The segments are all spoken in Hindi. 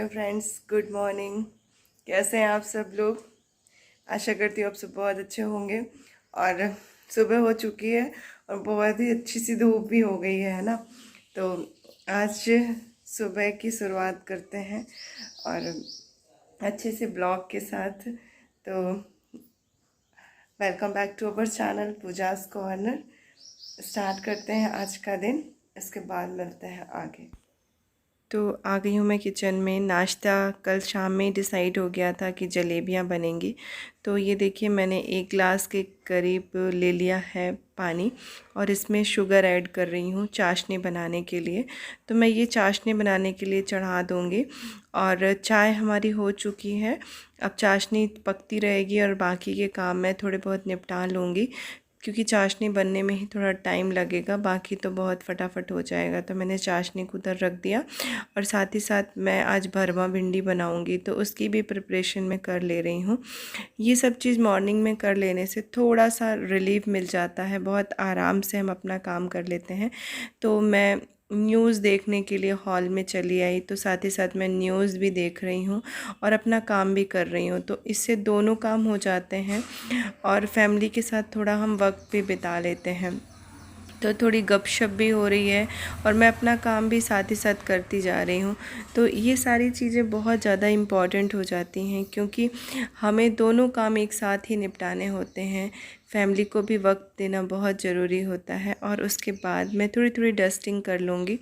Hello friends, good morning. कैसे हैं आप सब लोग? आशा करती हूँ आप सब बहुत अच्छे होंगे। और सुबह हो चुकी है और बहुत ही अच्छी सी धूप भी हो गई है ना। तो आज सुबह की शुरुआत करते हैं और अच्छे से ब्लॉग के साथ। तो welcome back to our channel Pooja's corner. Start करते हैं आज का दिन, इसके बाद मिलते हैं आगे। तो आ गई हूँ मैं किचन में। नाश्ता कल शाम में डिसाइड हो गया था कि जलेबियाँ बनेंगी। तो ये देखिए, मैंने 1 गिलास के करीब ले लिया है पानी और इसमें शुगर ऐड कर रही हूँ चाशनी बनाने के लिए। तो मैं ये चाशनी बनाने के लिए चढ़ा दूँगी। और चाय हमारी हो चुकी है, अब चाशनी पकती रहेगी और बाकी के काम मैं थोड़े बहुत निपटा लूँगी, क्योंकि चाशनी बनने में ही थोड़ा टाइम लगेगा, बाकी तो बहुत फटाफट हो जाएगा। तो मैंने चाशनी को उधर रख दिया और साथ ही साथ मैं आज भरवा भिंडी बनाऊंगी, तो उसकी भी प्रिपरेशन मैं कर ले रही हूँ। ये सब चीज़ मॉर्निंग में कर लेने से थोड़ा सा रिलीफ मिल जाता है, बहुत आराम से हम अपना काम कर लेते हैं। तो मैं न्यूज़ देखने के लिए हॉल में चली आई, तो साथ ही साथ मैं न्यूज़ भी देख रही हूँ और अपना काम भी कर रही हूँ, तो इससे दोनों काम हो जाते हैं और फैमिली के साथ थोड़ा हम वक्त भी बिता लेते हैं। तो थोड़ी गपशप भी हो रही है और मैं अपना काम भी साथ ही साथ करती जा रही हूँ। तो ये सारी चीज़ें बहुत ज़्यादा इम्पॉर्टेंट हो जाती हैं, क्योंकि हमें दोनों काम एक साथ ही निपटाने होते हैं। फैमिली को भी वक्त देना बहुत ज़रूरी होता है। और उसके बाद मैं थोड़ी थोड़ी डस्टिंग कर लूँगी।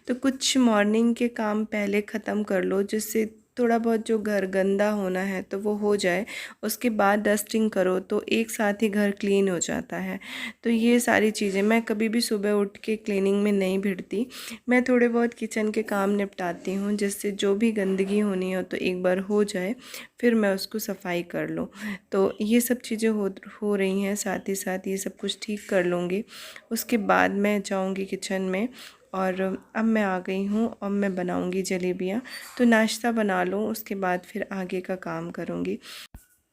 तो कुछ मॉर्निंग के काम पहले ख़त्म कर लो, जिससे थोड़ा बहुत जो घर गंदा होना है तो वो हो जाए। उसके बाद डस्टिंग करो तो एक साथ ही घर क्लीन हो जाता है। तो ये सारी चीज़ें मैं कभी भी सुबह उठ के क्लीनिंग में नहीं भिड़ती। मैं थोड़े बहुत किचन के काम निपटाती हूँ, जिससे जो भी गंदगी होनी हो तो एक बार हो जाए, फिर मैं उसको सफाई कर लूँ। तो ये सब चीज़ें हो रही हैं, साथ ही साथ ये सब कुछ ठीक कर लूँगी। उसके बाद मैं जाऊँगी किचन में। और अब मैं आ गई हूँ, अब मैं बनाऊँगी जलेबियाँ। तो नाश्ता बना लूँ, उसके बाद फिर आगे का काम करूँगी।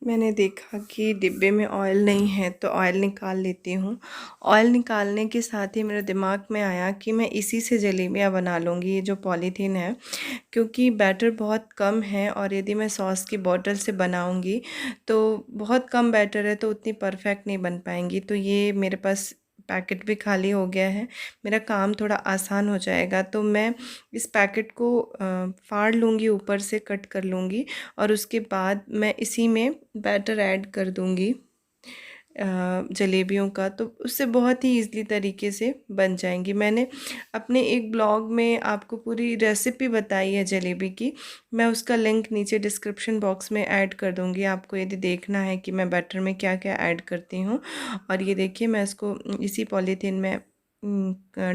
मैंने देखा कि डिब्बे में ऑयल नहीं है, तो ऑयल निकाल लेती हूँ। ऑयल निकालने के साथ ही मेरे दिमाग में आया कि मैं इसी से जलेबियाँ बना लूँगी, ये जो पॉलीथीन है, क्योंकि बैटर बहुत कम है और यदि मैं सॉस की बॉटल से बनाऊँगी तो बहुत कम बैटर है, तो उतनी परफेक्ट नहीं बन पाएंगी। तो ये मेरे पास पैकेट भी खाली हो गया है, मेरा काम थोड़ा आसान हो जाएगा। तो मैं इस पैकेट को फाड़ लूँगी, ऊपर से कट कर लूँगी और उसके बाद मैं इसी में बैटर ऐड कर दूँगी जलेबियों का, तो उससे बहुत ही ईज़िली तरीके से बन जाएंगी। मैंने अपने एक ब्लॉग में आपको पूरी रेसिपी बताई है जलेबी की, मैं उसका लिंक नीचे डिस्क्रिप्शन बॉक्स में ऐड कर दूँगी, आपको यदि देखना है कि मैं बैटर में क्या क्या ऐड करती हूँ। और ये देखिए, मैं इसको इसी पॉलीथीन में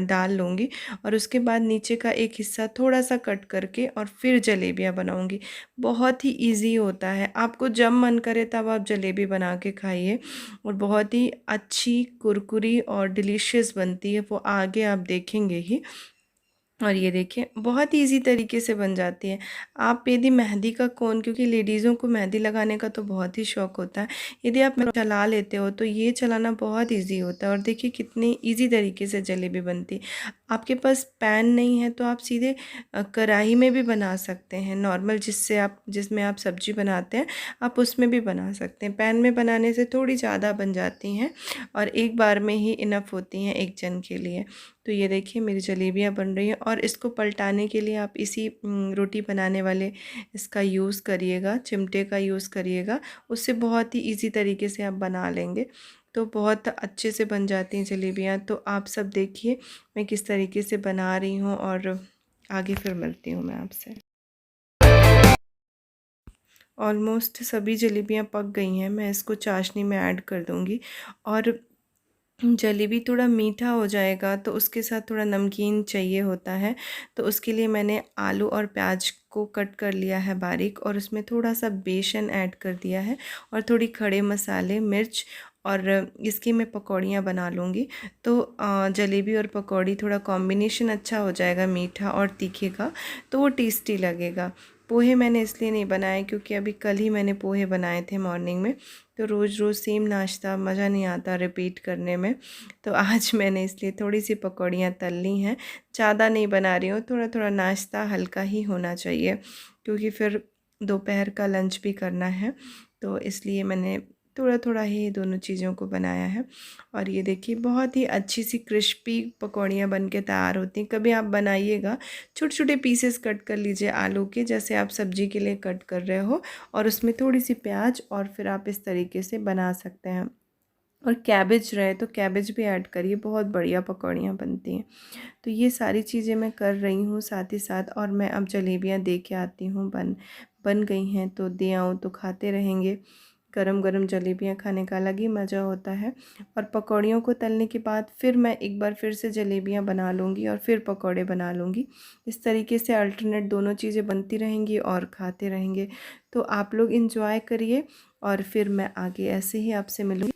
डाल लूँगी और उसके बाद नीचे का एक हिस्सा थोड़ा सा कट करके और फिर जलेबियाँ बनाऊँगी। बहुत ही इजी होता है, आपको जब मन करे तब आप जलेबी बना के खाइए और बहुत ही अच्छी कुरकुरी और डिलीशियस बनती है, वो आगे आप देखेंगे ही। और ये देखिए, बहुत ईज़ी तरीके से बन जाती है। आप यदि मेहंदी का कोन, क्योंकि लेडीज़ों को मेहंदी लगाने का तो बहुत ही शौक़ होता है, यदि आप चला लेते हो तो ये चलाना बहुत ईज़ी होता है। और देखिए कितनी ईज़ी तरीके से जलेबी बनती है। आपके पास पैन नहीं है तो आप सीधे कढ़ाई में भी बना सकते हैं, नॉर्मल जिसमें आप सब्ज़ी बनाते हैं, आप उसमें भी बना सकते हैं। पैन में बनाने से थोड़ी ज़्यादा बन जाती हैं और एक बार में ही इनफ होती हैं एक जन के लिए। तो ये देखिए, मेरी जलेबियाँ बन रही हैं और इसको पलटाने के लिए आप इसी रोटी बनाने वाले इसका यूज़ करिएगा, चिमटे का यूज़ करिएगा, उससे बहुत ही इजी तरीके से आप बना लेंगे। तो बहुत अच्छे से बन जाती हैं जलेबियाँ। तो आप सब देखिए मैं किस तरीके से बना रही हूँ और आगे फिर मिलती हूँ मैं आपसे। ऑलमोस्ट सभी जलेबियाँ पक गई हैं, मैं इसको चाशनी में ऐड कर दूँगी। और जलेबी थोड़ा मीठा हो जाएगा तो उसके साथ थोड़ा नमकीन चाहिए होता है, तो उसके लिए मैंने आलू और प्याज को कट कर लिया है बारीक और उसमें थोड़ा सा बेसन ऐड कर दिया है और थोड़ी खड़े मसाले, मिर्च, और इसकी मैं पकौड़ियाँ बना लूँगी। तो जलेबी और पकौड़ी थोड़ा कॉम्बिनेशन अच्छा हो जाएगा, मीठा और तीखे का, तो वो टेस्टी लगेगा। पोहे मैंने इसलिए नहीं बनाए क्योंकि अभी कल ही मैंने पोहे बनाए थे मॉर्निंग में, तो रोज़ रोज़ सेम नाश्ता मज़ा नहीं आता रिपीट करने में। तो आज मैंने इसलिए थोड़ी सी पकौड़ियाँ तल ली हैं, ज़्यादा नहीं बना रही हूँ, थोड़ा थोड़ा नाश्ता हल्का ही होना चाहिए क्योंकि फिर दोपहर का लंच भी करना है, तो इसलिए मैंने थोड़ा थोड़ा ही दोनों चीज़ों को बनाया है। और ये देखिए बहुत ही अच्छी सी क्रिस्पी पकौड़ियाँ बन के तैयार होती हैं। कभी आप बनाइएगा, छोटे छोटे पीसेस कट कर लीजिए आलू के, जैसे आप सब्जी के लिए कट कर रहे हो, और उसमें थोड़ी सी प्याज, और फिर आप इस तरीके से बना सकते हैं। और कैबेज रहे तो कैबेज भी ऐड करिए, बहुत बढ़िया पकौड़ियाँ बनती हैं। तो ये सारी चीज़ें मैं कर रही हूँ साथ ही साथ। और मैं अब जलेबियाँ दे के आती हूँ, बन गई हैं तो दे आऊँ तो खाते रहेंगे। गरम गरम जलेबियाँ खाने का अलग ही मज़ा होता है। और पकौड़ियों को तलने के बाद फिर मैं एक बार फिर से जलेबियाँ बना लूँगी और फिर पकौड़े बना लूँगी। इस तरीके से अल्टरनेट दोनों चीज़ें बनती रहेंगी और खाते रहेंगे। तो आप लोग इंजॉय करिए और फिर मैं आगे ऐसे ही आपसे मिलूँगी।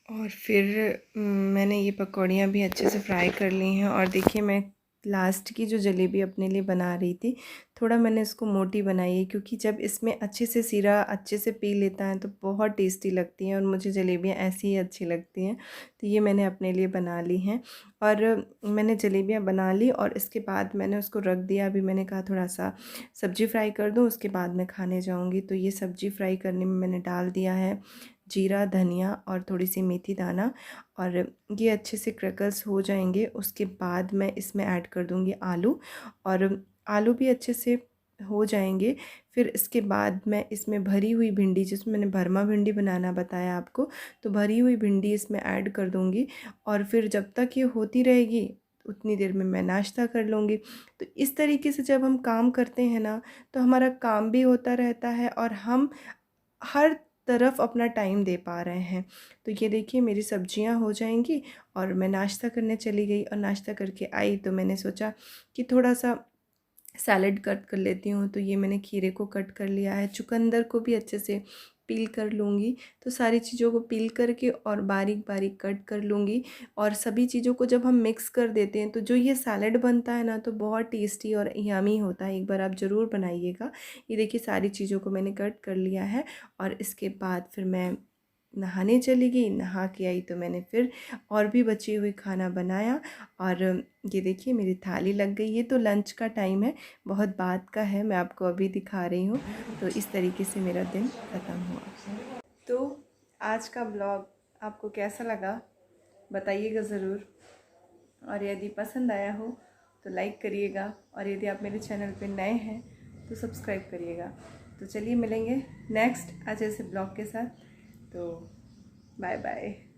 और फिर मैंने ये पकौड़ियाँ भी अच्छे से फ्राई कर ली हैं। और देखिए मैं लास्ट की जो जलेबी अपने लिए बना रही थी, थोड़ा मैंने इसको मोटी बनाई है क्योंकि जब इसमें अच्छे से सीरा अच्छे से पी लेता है तो बहुत टेस्टी लगती हैं, और मुझे जलेबियाँ ऐसी ही अच्छी लगती हैं। तो ये मैंने अपने लिए बना ली हैं। और मैंने जलेबियाँ बना ली और इसके बाद मैंने उसको रख दिया। अभी मैंने कहा थोड़ा सा सब्ज़ी फ्राई कर दूँ, उसके बाद मैं खाने जाऊँगी। तो ये सब्ज़ी फ्राई करने में मैंने डाल दिया है जीरा, धनिया और थोड़ी सी मेथी दाना, और ये अच्छे से क्रैकल्स हो जाएंगे। उसके बाद मैं इसमें ऐड कर दूँगी आलू, और आलू भी अच्छे से हो जाएंगे। फिर इसके बाद मैं इसमें भरी हुई भिंडी, जिसमें मैंने भरमा भिंडी बनाना बताया आपको, तो भरी हुई भिंडी इसमें ऐड कर दूँगी। और फिर जब तक ये होती रहेगी उतनी देर में मैं नाश्ता कर लूँगी। तो इस तरीके से जब हम काम करते हैं ना, तो हमारा काम भी होता रहता है और हम हर तरफ अपना टाइम दे पा रहे हैं। तो ये देखिए मेरी सब्जियां हो जाएंगी और मैं नाश्ता करने चली गई। और नाश्ता करके आई तो मैंने सोचा कि थोड़ा सा सैलेड कट कर लेती हूँ। तो ये मैंने खीरे को कट कर लिया है, चुकंदर को भी अच्छे से पील कर लूँगी। तो सारी चीज़ों को पील करके और बारीक बारीक कट कर लूँगी। और सभी चीज़ों को जब हम मिक्स कर देते हैं तो जो ये सैलेड बनता है ना, तो बहुत टेस्टी और यमी होता है। एक बार आप ज़रूर बनाइएगा। ये देखिए सारी चीज़ों को मैंने कट कर लिया है। और इसके बाद फिर मैं नहाने चली गई। नहा के आई तो मैंने फिर और भी बची हुई खाना बनाया। और ये देखिए मेरी थाली लग गई। ये तो लंच का टाइम है, बहुत बात का है, मैं आपको अभी दिखा रही हूँ। तो इस तरीके से मेरा दिन ख़त्म हुआ। तो आज का ब्लॉग आपको कैसा लगा बताइएगा ज़रूर। और यदि पसंद आया हो तो लाइक करिएगा, और यदि आप मेरे चैनल पे नए हैं तो सब्सक्राइब करिएगा। तो चलिए मिलेंगे नेक्स्ट अच्छे से ब्लॉग के साथ। तो बाय बाय।